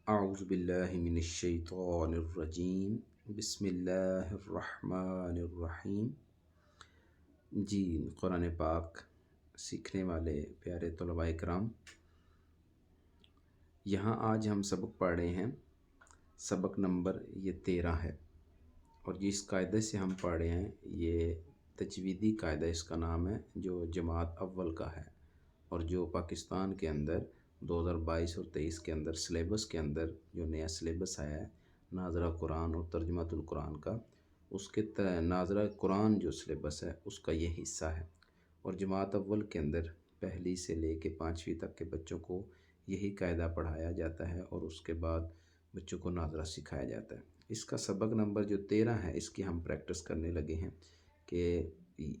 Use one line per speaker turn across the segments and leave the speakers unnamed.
اعوذ باللہ من الشیطان الرجیم بسم اللہ الرحمن الرحیم۔ جی قرآن پاک سیکھنے والے پیارے طلباء کرام، یہاں آج ہم سبق پڑھ رہے ہیں، سبق نمبر یہ 13 ہے، اور جس قاعدے سے ہم پڑھ رہے ہیں یہ تجویدی قاعدہ اس کا نام ہے، جو جماعت اول کا ہے اور جو پاکستان کے اندر 2022 اور 23 کے اندر سلیبس کے اندر جو نیا سلیبس آیا ہے ناظرہ قرآن اور ترجمۃ القرآن کا، اس کے ناظرہ قرآن جو سلیبس ہے اس کا یہ حصہ ہے۔ اور جماعت اول کے اندر پہلی سے لے کے 5ویں تک کے بچوں کو یہی قاعدہ پڑھایا جاتا ہے اور اس کے بعد بچوں کو ناظرہ سکھایا جاتا ہے۔ اس کا سبق نمبر جو 13 ہے، اس کی ہم پریکٹس کرنے لگے ہیں کہ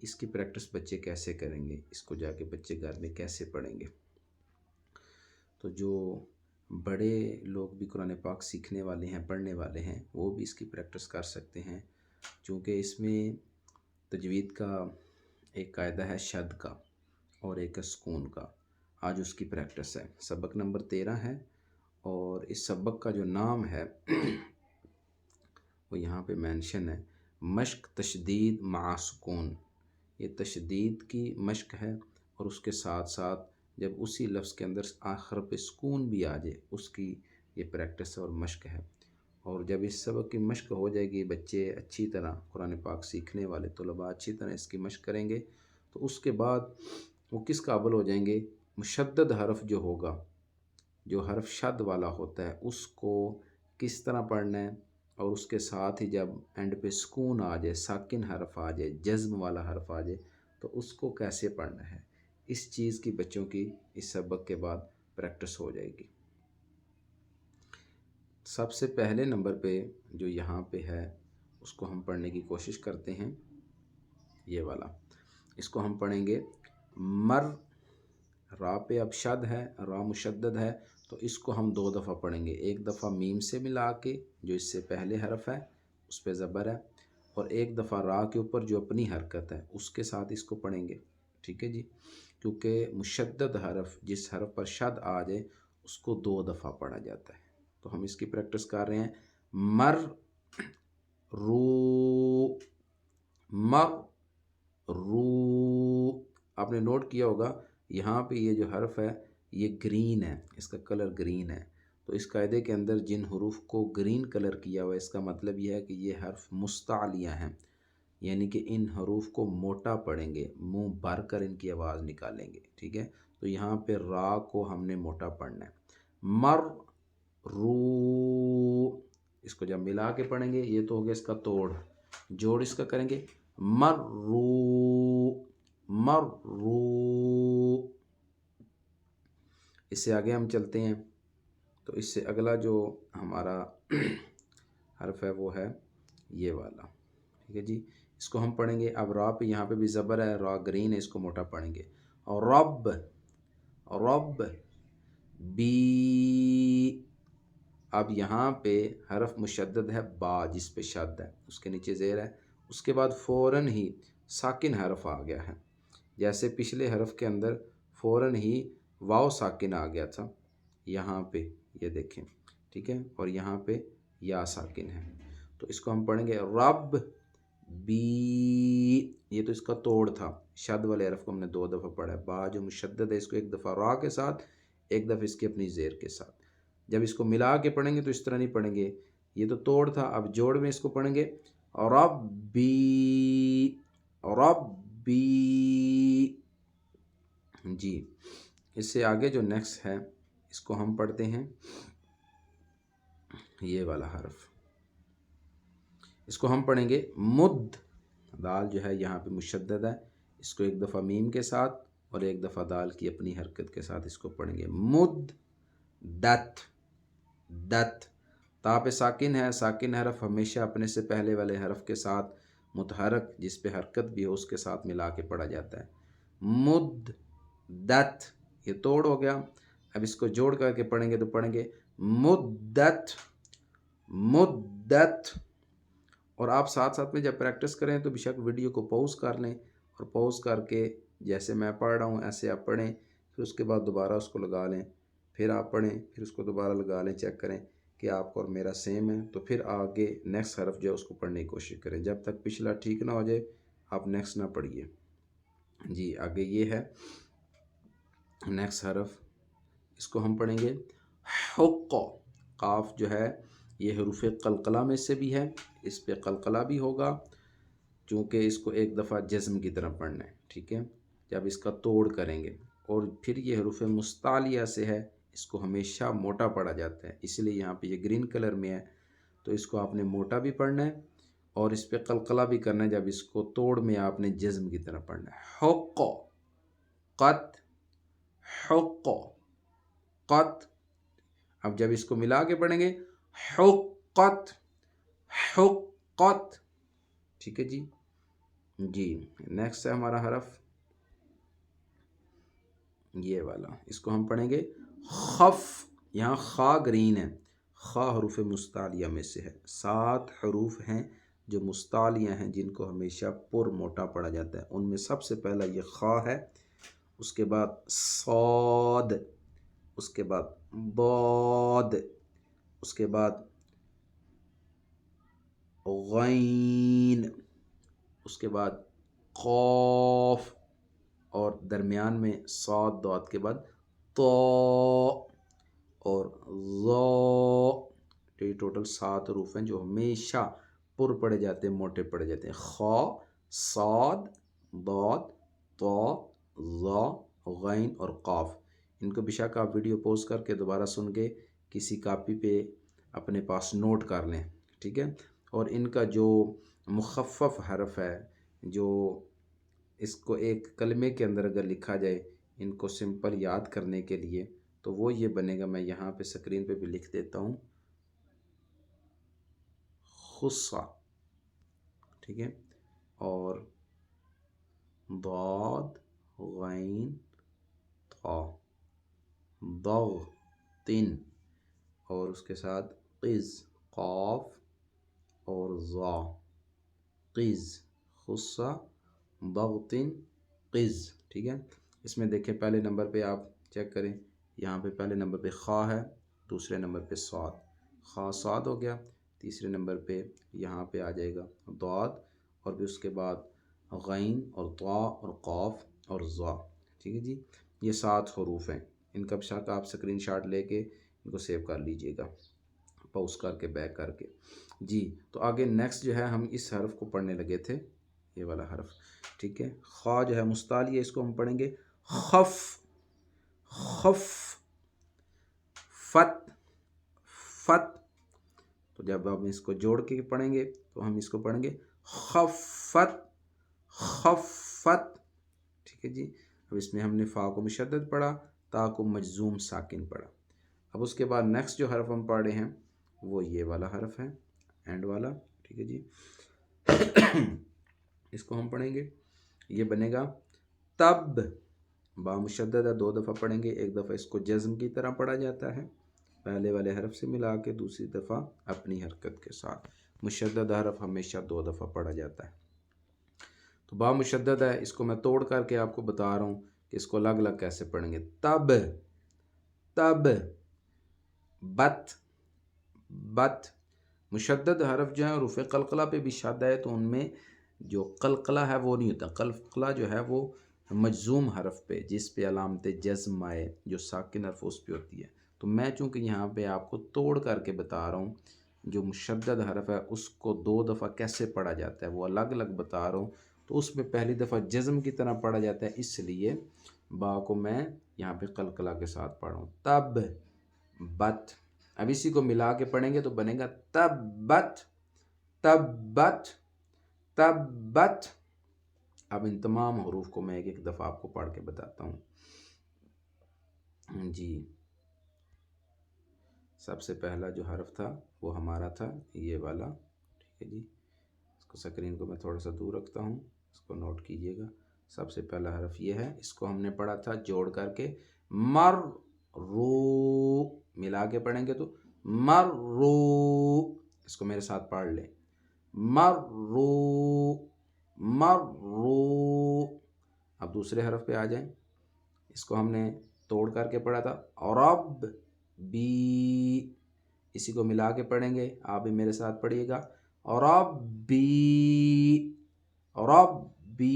اس کی پریکٹس بچے کیسے کریں گے، اس کو جا کے بچے گھر میں کیسے پڑھیں گے۔ تو جو بڑے لوگ بھی قرآن پاک سیکھنے والے ہیں، پڑھنے والے ہیں، وہ بھی اس کی پریکٹس کر سکتے ہیں، چونکہ اس میں تجوید کا ایک قاعدہ ہے شد کا اور ایک سکون کا۔ آج اس کی پریکٹس ہے، سبق نمبر 13 ہے، اور اس سبق کا جو نام ہے وہ یہاں پہ مینشن ہے، مشق تشدید مع سکون۔ یہ تشدید کی مشق ہے، اور اس کے ساتھ ساتھ جب اسی لفظ کے اندر آخر پہ سکون بھی آ جائے، اس کی یہ پریکٹس اور مشق ہے۔ اور جب اس سبق کی مشق ہو جائے گی، بچے اچھی طرح قرآن پاک سیکھنے والے طلباء اچھی طرح اس کی مشق کریں گے، تو اس کے بعد وہ کس قابل ہو جائیں گے؟ مشدد حرف جو ہوگا، جو حرف شد والا ہوتا ہے، اس کو کس طرح پڑھنا ہے، اور اس کے ساتھ ہی جب اینڈ پہ سکون آ جائے، ساکن حرف آ جائے، جزم والا حرف آ جائے، تو اس کو کیسے پڑھنا ہے، اس چیز کی بچوں کی اس سبق کے بعد پریکٹس ہو جائے گی۔ سب سے پہلے نمبر پہ جو یہاں پہ ہے اس کو ہم پڑھنے کی کوشش کرتے ہیں، یہ والا۔ اس کو ہم پڑھیں گے مر، را پہ اب شد ہے، را مشدد ہے، تو اس کو ہم 2 دفعہ پڑھیں گے۔ ایک دفعہ میم سے ملا کے جو اس سے پہلے حرف ہے اس پہ زبر ہے، اور ایک دفعہ را کے اوپر جو اپنی حرکت ہے اس کے ساتھ اس کو پڑھیں گے، ٹھیک ہے جی؟ کیونکہ مشدد حرف، جس حرف پر شد آ جائے، اس کو 2 دفعہ پڑھا جاتا ہے۔ تو ہم اس کی پریکٹس کر رہے ہیں، مر رو، مر رو۔ آپ نے نوٹ کیا ہوگا یہاں پہ یہ جو حرف ہے یہ گرین ہے، اس کا کلر گرین ہے۔ تو اس قاعدے کے اندر جن حروف کو گرین کلر کیا ہوا ہے، اس کا مطلب یہ ہے کہ یہ حرف مستعلیہ ہیں، یعنی کہ ان حروف کو موٹا پڑھیں گے، منہ بھر کر ان کی آواز نکالیں گے، ٹھیک ہے؟ تو یہاں پہ را کو ہم نے موٹا پڑھنا ہے، مر رو۔ اس کو جب ملا کے پڑھیں گے، یہ تو ہو گیا اس کا توڑ، جوڑ اس کا کریں گے، مر رو، مر رو۔ اس سے آگے ہم چلتے ہیں، تو اس سے اگلا جو ہمارا حرف ہے وہ ہے یہ والا، ٹھیک ہے جی؟ اس کو ہم پڑھیں گے، اب را پہ یہاں پہ بھی زبر ہے، را گرین ہے، اس کو موٹا پڑھیں گے، اور رب، رب بی۔ اب یہاں پہ حرف مشدد ہے با، جس پہ شد ہے، اس کے نیچے زیر ہے، اس کے بعد فوراً ہی ساکن حرف آ گیا ہے، جیسے پچھلے حرف کے اندر فوراً ہی واو ساکن آ گیا تھا، یہاں پہ یہ دیکھیں، ٹھیک ہے؟ اور یہاں پہ یا ساکن ہے، تو اس کو ہم پڑھیں گے رب بی۔ یہ تو اس کا توڑ تھا، شد والے حرف کو ہم نے 2 دفعہ پڑھا ہے، با جو مشدد ہے اس کو 1 دفعہ را کے ساتھ، 1 دفعہ اس کی اپنی زیر کے ساتھ۔ جب اس کو ملا کے پڑھیں گے تو اس طرح نہیں پڑھیں گے، یہ تو توڑ تھا، اب جوڑ میں اس کو پڑھیں گے ربی، ربی جی۔ اس سے آگے جو نیکسٹ ہے اس کو ہم پڑھتے ہیں یہ والا حرف، اس کو ہم پڑھیں گے مد۔ دال جو ہے یہاں پہ مشدد ہے، اس کو 1 دفعہ میم کے ساتھ اور 1 دفعہ دال کی اپنی حرکت کے ساتھ اس کو پڑھیں گے مد دت، دت۔ تا پہ ساکن ہے، ساکن حرف ہمیشہ اپنے سے پہلے والے حرف کے ساتھ متحرک جس پہ حرکت بھی ہو اس کے ساتھ ملا کے پڑھا جاتا ہے، مد دت۔ یہ توڑ ہو گیا، اب اس کو جوڑ کر کے پڑھیں گے تو پڑھیں گے مدت، مدت۔ اور آپ ساتھ ساتھ میں جب پریکٹس کریں تو بے شک ویڈیو کو پوز کر لیں، اور پوز کر کے جیسے میں پڑھ رہا ہوں ایسے آپ پڑھیں، پھر اس کے بعد دوبارہ اس کو لگا لیں، پھر آپ پڑھیں، پھر اس کو دوبارہ لگا لیں، چیک کریں کہ آپ کو اور میرا سیم ہے تو پھر آگے نیکسٹ حرف جو ہے اس کو پڑھنے کی کوشش کریں. جب تک پچھلا ٹھیک نہ ہو جائے آپ نیکسٹ نہ پڑھیے. جی آگے یہ ہے نیکسٹ حرف، اس کو ہم پڑھیں گے حق. قاف جو ہے یہ حروف قلقلہ میں سے بھی ہے، اس پہ قلقلہ بھی ہوگا چونکہ اس کو ایک دفعہ جزم کی طرح پڑھنا ہے. ٹھیک ہے، جب اس کا توڑ کریں گے. اور پھر یہ حروف مستعلیہ سے ہے، اس کو ہمیشہ موٹا پڑھا جاتا ہے، اس لیے یہاں پہ یہ گرین کلر میں ہے. تو اس کو آپ نے موٹا بھی پڑھنا ہے اور اس پہ قلقلہ بھی کرنا ہے. جب اس کو توڑ میں آپ نے جزم کی طرح پڑھنا ہے. حق قط حق قط. اب جب اس کو ملا کے پڑھیں گے حقت حقت. ٹھیک ہے جی. جی نیکسٹ ہے ہمارا حرف یہ والا، اس کو ہم پڑھیں گے خف. یہاں خا گرین ہے، خا حروف مستعلیہ میں سے ہے. 7 حروف ہیں جو مستعلیہ ہیں جن کو ہمیشہ پر موٹا پڑھا جاتا ہے. ان میں سب سے پہلا یہ خا ہے، اس کے بعد صاد، اس کے بعد ضاد، اس کے بعد غین، اس کے بعد قاف، اور درمیان میں صاد ضاد کے بعد طا اور ظا. یہ ٹوٹل 7 حروف ہیں جو ہمیشہ پر پڑھے جاتے ہیں، موٹے پڑھے جاتے ہیں. خا، صاد، ضاد، طا، ظا، غین اور قاف. ان کو بشک آپ ویڈیو پوز کر کے دوبارہ سن کے کسی کاپی پہ اپنے پاس نوٹ کر لیں. ٹھیک ہے. اور ان کا جو مخفف حرف ہے، جو اس کو ایک کلمے کے اندر اگر لکھا جائے ان کو سمپل یاد کرنے کے لیے تو وہ یہ بنے گا. میں یہاں پہ سکرین پہ بھی لکھ دیتا ہوں، خصہ. ٹھیک ہے. اور ضاد غین طا ضغ تن، اور اس کے ساتھ قز قاف اور ضا قز خصہ ضغطن قز. ٹھیک ہے. اس میں دیکھیں پہلے نمبر پہ آپ چیک کریں، یہاں پہ پہلے نمبر پہ خا ہے، دوسرے نمبر پہ صاد. خا صاد ہو گیا. تیسرے نمبر پہ یہاں پہ آ جائے گا ضاد، اور پھر اس کے بعد غین اور طا اور قاف اور ضا. ٹھیک ہے جی. یہ 7 حروف ہیں. ان کا بشک آپ اسکرین شاٹ لے کے ان کو سیو کر لیجئے گا، پاؤز کر کے بیک کر کے. جی تو آگے نیکسٹ جو ہے ہم اس حرف کو پڑھنے لگے تھے، یہ والا حرف. ٹھیک ہے. خا جو ہے مستعلیہ، اس کو ہم پڑھیں گے خف خف فت فت. تو جب ہم اس کو جوڑ کے پڑھیں گے تو ہم اس کو پڑھیں گے خفت خفت. ٹھیک ہے جی. اب اس میں ہم نے فا کو مشدد پڑھا، تا کو مجزوم ساکن پڑھا. اب اس کے بعد نیکسٹ جو حرف ہم پڑھ رہے ہیں وہ یہ والا حرف ہے، اینڈ والا. ٹھیک ہے جی. اس کو ہم پڑھیں گے، یہ بنے گا تب. با مشدد ہے، 2 دفعہ پڑھیں گے. ایک دفعہ اس کو جزم کی طرح پڑھا جاتا ہے پہلے والے حرف سے ملا کے، دوسری دفعہ اپنی حرکت کے ساتھ. مشدد حرف ہمیشہ 2 دفعہ پڑھا جاتا ہے. تو با مشدد ہے، اس کو میں توڑ کر کے آپ کو بتا رہا ہوں کہ اس کو الگ الگ کیسے پڑھیں گے. تب تب بت بت. مشدد حرف جو ہے حروف قلقلہ پہ بھی شد ہے تو ان میں جو قلقلہ ہے وہ نہیں ہوتا. قلقلہ جو ہے وہ مجزوم حرف پہ، جس پہ علامت جزم آئے، جو ساکن حرف اس پہ ہوتی ہے. تو میں چونکہ یہاں پہ آپ کو توڑ کر کے بتا رہا ہوں، جو مشدد حرف ہے اس کو 2 دفعہ کیسے پڑھا جاتا ہے وہ الگ الگ بتا رہا ہوں. تو اس میں پہلی دفعہ جزم کی طرح پڑھا جاتا ہے، اس لیے با کو میں یہاں پہ قلقلہ کے ساتھ پڑھ رہا ہوں. تب بت. اب اسی کو ملا کے پڑھیں گے تو بنے گا تبت تبت تبت. اب ان تمام حروف کو میں ایک ایک دفعہ آپ کو پڑھ کے بتاتا ہوں. جی سب سے پہلا جو حرف تھا وہ ہمارا تھا یہ والا. ٹھیک ہے جی. اس کو سکرین کو میں تھوڑا سا دور رکھتا ہوں، اس کو نوٹ کیجئے گا. سب سے پہلا حرف یہ ہے، اس کو ہم نے پڑھا تھا جوڑ کر کے مر رو. ملا کے پڑھیں گے تو مر رو. اس کو میرے ساتھ پڑھ لیں، مر رو مر رو. اب دوسرے حرف پہ آ جائیں. اس کو ہم نے توڑ کر کے پڑھا تھا رب بی. اسی کو ملا کے پڑھیں گے، آپ بھی میرے ساتھ پڑھیے گا، ربی، ربی۔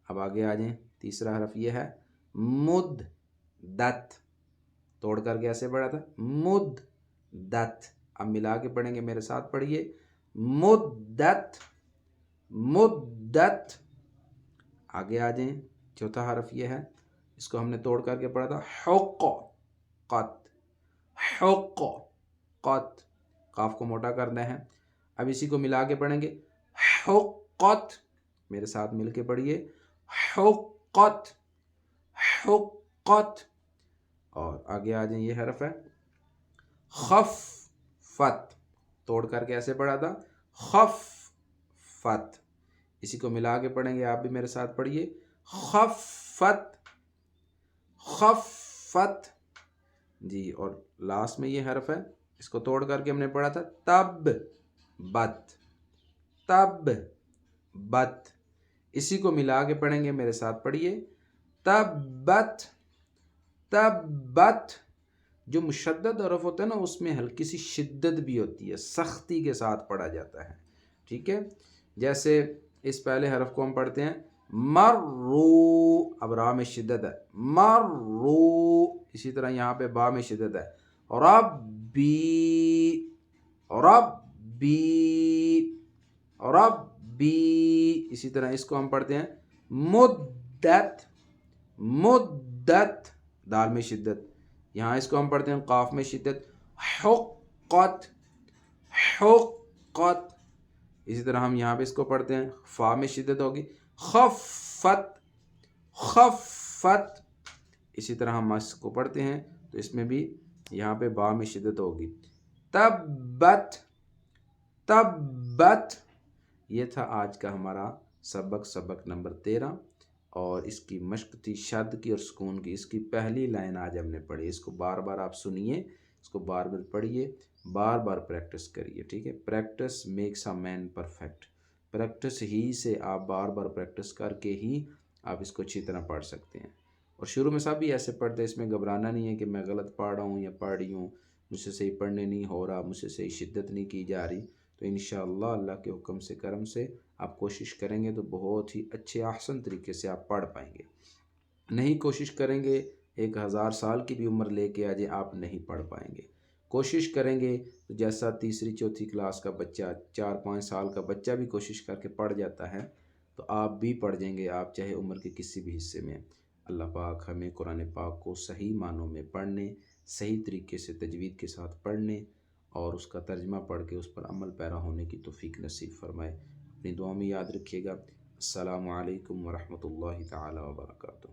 اب آگے آ جائیں، تیسرا حرف یہ ہے مدت، توڑ کر کے ایسے پڑھا تھا مدت، اب ملا کے پڑھیں گے، میرے ساتھ پڑھیے، مدت، مدت۔ آگے آ جائیں، چوتھا حرف یہ ہے، اس کو ہم نے توڑ کر کے پڑھا تھا حقت، حقت، قاف کو موٹا کرنا ہے، اب اسی کو ملا کے پڑھیں گے، حقت، میرے ساتھ مل کے پڑھیے، حقت، حقت۔ اور آگے آ جائیں، یہ حرف ہے خفت، توڑ کر کے ایسے پڑھا تھا خفت، اسی کو ملا کے پڑھیں گے، آپ بھی میرے ساتھ پڑھیے، خفت، خفت۔ جی، اور لاسٹ میں یہ حرف ہے، اس کو توڑ کر کے ہم نے پڑھا تھا تب بت، تب بت، اسی کو ملا کے پڑھیں گے، میرے ساتھ پڑھیے، تبت، تبت۔ جو مشدد حرف ہوتا ہے نا، اس میں ہلکی سی شدت بھی ہوتی ہے، سختی کے ساتھ پڑھا جاتا ہے، ٹھیک ہے؟ جیسے اس پہلے حرف کو ہم پڑھتے ہیں مرو، اب را میں شدت ہے، مرو، اسی طرح یہاں پہ با میں شدت ہے، ربی، ربی، ربی، اسی طرح اس کو ہم پڑھتے ہیں مدت، مدت، دال میں شدت، یہاں اس کو ہم پڑھتے ہیں قاف میں شدت، حقت، حقت، اسی طرح ہم یہاں پہ اس کو پڑھتے ہیں، فا میں شدت ہوگی، خفت، خفت، اسی طرح ہم اس کو پڑھتے ہیں تو اس میں بھی یہاں پہ با میں شدت ہوگی، تبت، تبت۔ یہ تھا آج کا ہمارا سبق نمبر 13، اور اس کی مشق تھی شد کی اور سکون کی۔ اس کی پہلی لائن آج ہم نے پڑھی، اس کو بار بار آپ سنیے، اس کو بار بار پڑھیے، بار بار پریکٹس کریے، ٹھیک ہے؟ Practice makes a man perfect, practice ہی سے آپ بار بار پریکٹس کر کے ہی آپ اس کو اچھی طرح پڑھ سکتے ہیں۔ اور شروع میں سب ہی ایسے پڑھتے ہیں، اس میں گھبرانا نہیں ہے کہ میں غلط پڑھ رہا ہوں یا پڑھ رہی ہوں، مجھ سے صحیح پڑھنے نہیں ہو رہا، مجھ سے صحیح شدت نہیں کی جا رہی، تو انشاءاللہ اللہ کے حکم سے کرم سے آپ کوشش کریں گے تو بہت ہی اچھے احسن طریقے سے آپ پڑھ پائیں گے۔ نہیں کوشش کریں گے، 1000 سال کی بھی عمر لے کے آ جائیں، آپ نہیں پڑھ پائیں گے۔ کوشش کریں گے تو جیسا تیسری چوتھی کلاس کا بچہ، 4-5 سال کا بچہ بھی کوشش کر کے پڑھ جاتا ہے، تو آپ بھی پڑھ جائیں گے، آپ چاہے عمر کے کسی بھی حصے میں۔ اللہ پاک ہمیں قرآن پاک کو صحیح معنوں میں پڑھنے، صحیح طریقے سے تجوید کے ساتھ پڑھنے اور اس کا ترجمہ پڑھ کے اس پر عمل پیرا ہونے کی توفیق نصیب فرمائے۔ اپنی دعا میں یاد رکھیے گا۔ السلام علیکم ورحمۃ اللہ تعالی وبرکاتہ۔